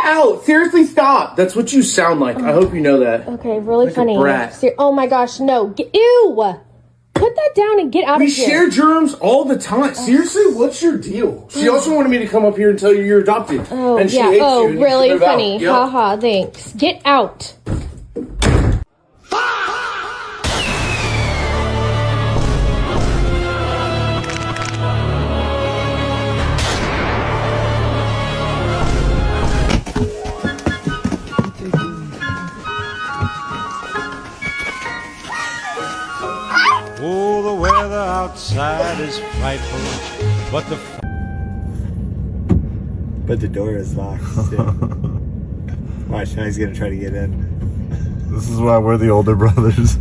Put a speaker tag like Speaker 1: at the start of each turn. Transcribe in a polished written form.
Speaker 1: out. Seriously, stop. That's what you sound like. I hope you know that.
Speaker 2: Okay, really
Speaker 1: Like a
Speaker 2: funny.
Speaker 1: brat.
Speaker 2: Oh my gosh, no. Ew! Put that down and get out
Speaker 1: We
Speaker 2: of here.
Speaker 1: share germs all the time. Seriously, what's your deal? She also wanted me to come up here and tell you you're adopted.
Speaker 2: Oh,
Speaker 1: and she
Speaker 2: yeah.
Speaker 1: hates
Speaker 2: Oh,
Speaker 1: you and you
Speaker 2: really
Speaker 1: should move out.
Speaker 2: funny.
Speaker 1: Yep.
Speaker 2: Haha, thanks. Get out.
Speaker 3: Oh, the weather outside is frightful,
Speaker 4: But the door is locked. Yeah. Watch, now he's gonna try to get in.
Speaker 5: This is why we're the older brothers.